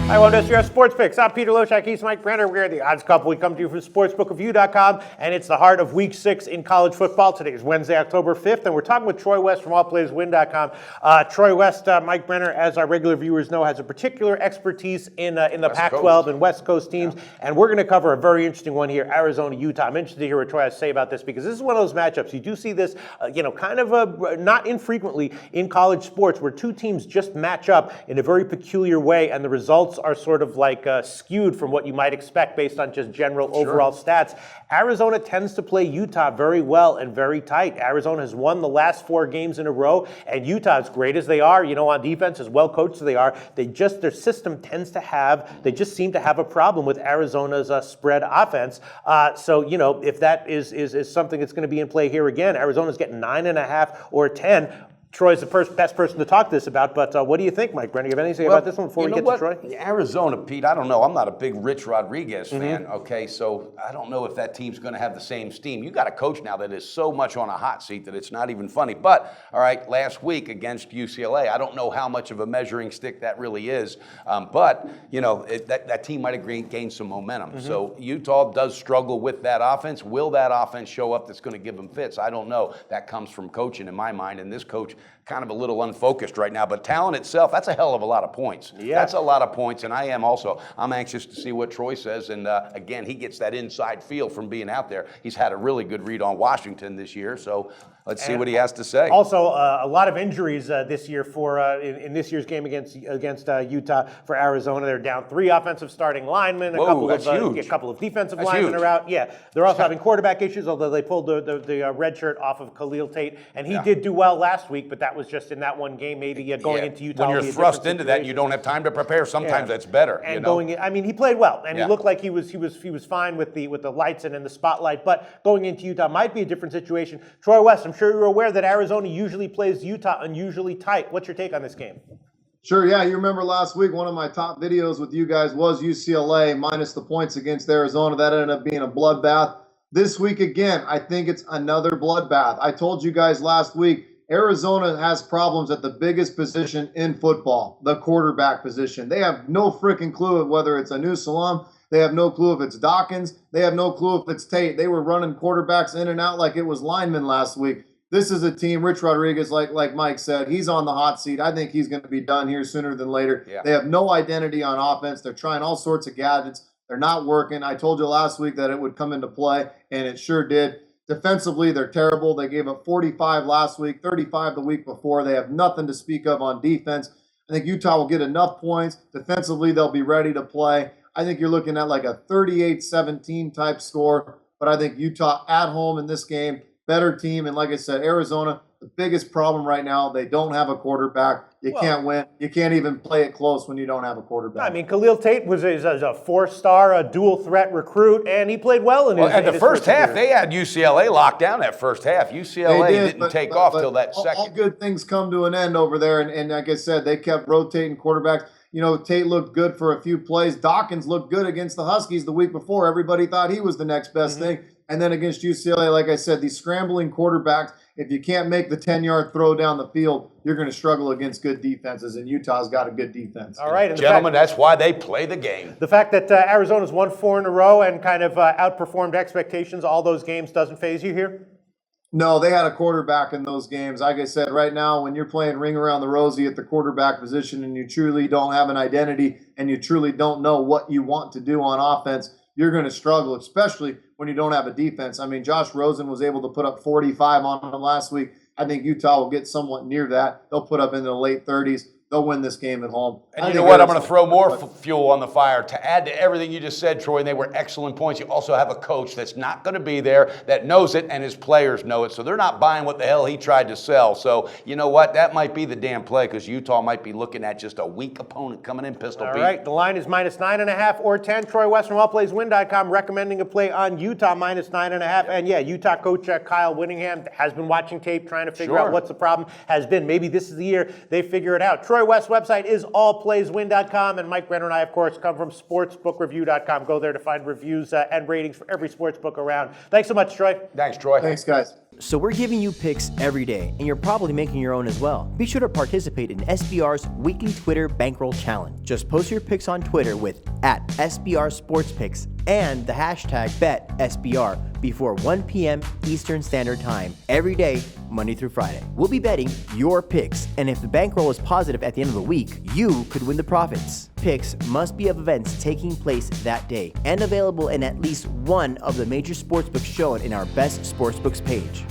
Hi, welcome to SUS Sports Picks. I'm Peter Loshak. He's Mike Brenner. We're the Odds Couple. We come to you from sportsbookofview.com, and it's the heart of Week 6 in college football. Today is Wednesday, October 5th, and we're talking with Troy West from allplayerswin.com. Troy West, Mike Brenner, as our regular viewers know, has a particular expertise in the Pac-12 and West Coast teams, and we're going to cover a very interesting one here, Arizona, Utah. I'm interested to hear what Troy has to say about this because this is one of those matchups. You do see this, not infrequently in college sports where two teams just match up in a very peculiar way, and the results are sort of like skewed from what you might expect based on just general overall stats. Arizona tends to play Utah very well and very tight. Arizona has won the last 4 games in a row, and Utah, as great as they are, on defense, as well coached as they are, their system tends to have, they just seem to have a problem with Arizona's spread offense. If that is something that's going to be in play here again, Arizona's getting 9.5 or 10. Troy's the best person to talk this about, but what do you think, Mike Brenner? You have anything to say about this one before we get to Troy? Arizona, Pete, I don't know. I'm not a big Rich Rodriguez fan, okay? So I don't know if that team's going to have the same steam. You got a coach now that is so much on a hot seat that it's not even funny. But, all right, last week against UCLA, I don't know how much of a measuring stick that really is. That team might have gained some momentum. So Utah does struggle with that offense. Will that offense show up that's going to give them fits? I don't know. That comes from coaching in my mind, and this coach kind of a little unfocused right now, but talent itself, that's a hell of a lot of points. Yeah. That's a lot of points, and I'm anxious to see what Troy says, and again, he gets that inside feel from being out there. He's had a really good read on Washington this year, so let's see what he has to say. Also, a lot of injuries this year in this year's game against Utah for Arizona. They're down 3 offensive starting linemen, a couple of defensive linemen are out. Yeah, they're also having quarterback issues, although they pulled the red shirt off of Khalil Tate, and he did do well last week, but that was just in that one game. Maybe going into Utah. When you're thrust into that, and you don't have time to prepare. Sometimes that's better. And he played well, and he looked like he was fine with the lights and in the spotlight. But going into Utah might be a different situation. Troy West, I'm sure you're aware that Arizona usually plays Utah unusually tight. What's your take on this game? Sure, yeah. You remember last week, one of my top videos with you guys was UCLA minus the points against Arizona. That ended up being a bloodbath. This week, again, I think it's another bloodbath. I told you guys last week, Arizona has problems at the biggest position in football, the quarterback position. They have no freaking clue of whether it's Anu Salam. They have no clue if it's Dawkins. They have no clue if it's Tate. They were running quarterbacks in and out like it was linemen last week. This is a team, Rich Rodriguez, like Mike said, he's on the hot seat. I think he's going to be done here sooner than later. Yeah. They have no identity on offense. They're trying all sorts of gadgets. They're not working. I told you last week that it would come into play, and it sure did. Defensively, they're terrible. They gave up 45 last week, 35 the week before. They have nothing to speak of on defense. I think Utah will get enough points. Defensively, they'll be ready to play. I think you're looking at like a 38-17 type score, but I think Utah at home in this game, better team. And like I said, Arizona, the biggest problem right now, they don't have a quarterback. You can't win. You can't even play it close when you don't have a quarterback. I mean, Khalil Tate was a 4-star, dual threat recruit, and he played well in his first half. They had UCLA locked down that first half. UCLA didn't take off till that second. All good things come to an end over there, and like I said, they kept rotating quarterbacks. Tate looked good for a few plays. Dawkins looked good against the Huskies the week before. Everybody thought he was the next best thing. And then against UCLA, like I said, these scrambling quarterbacks, if you can't make the 10-yard throw down the field, you're going to struggle against good defenses, and Utah's got a good defense. All right. Gentlemen, that's why they play the game. The fact that Arizona's won 4 in a row and kind of outperformed expectations all those games doesn't faze you here? No, they had a quarterback in those games. Like I said, right now, when you're playing ring around the rosy at the quarterback position and you truly don't have an identity and you truly don't know what you want to do on offense, you're going to struggle, especially when you don't have a defense. I mean, Josh Rosen was able to put up 45 on them last week. I think Utah will get somewhat near that. They'll put up into the late 30s. They'll win this game at home. And you know what? I'm going to throw more fuel on the fire. To add to everything you just said, Troy, they were excellent points. You also have a coach that's not going to be there, that knows it, and his players know it. So they're not buying what the hell he tried to sell. So you know what? That might be the damn play because Utah might be looking at just a weak opponent coming in pistol beat. All right, the line is minus 9.5 or 10. Troy West from allplayerswin.com recommending a play on Utah minus 9.5. And yeah, Utah coach Kyle Whittingham has been watching tape, trying to figure out what's the problem has been. Maybe this is the year they figure it out. Troy West's website is allplayswin.com, and Mike Brenner and I, of course, come from sportsbookreview.com. Go there to find reviews and ratings for every sports book around. Thanks so much, Troy. Thanks, Troy. Thanks, guys. So we're giving you picks every day, and you're probably making your own as well. Be sure to participate in SBR's weekly Twitter Bankroll Challenge. Just post your picks on Twitter with @SBRSportsPicks and the hashtag BetSBR before 1 p.m. Eastern Standard Time every day, Monday through Friday. We'll be betting your picks, and if the bankroll is positive at the end of the week, you could win the profits. Picks must be of events taking place that day and available in at least one of the major sportsbooks shown in our Best Sportsbooks page.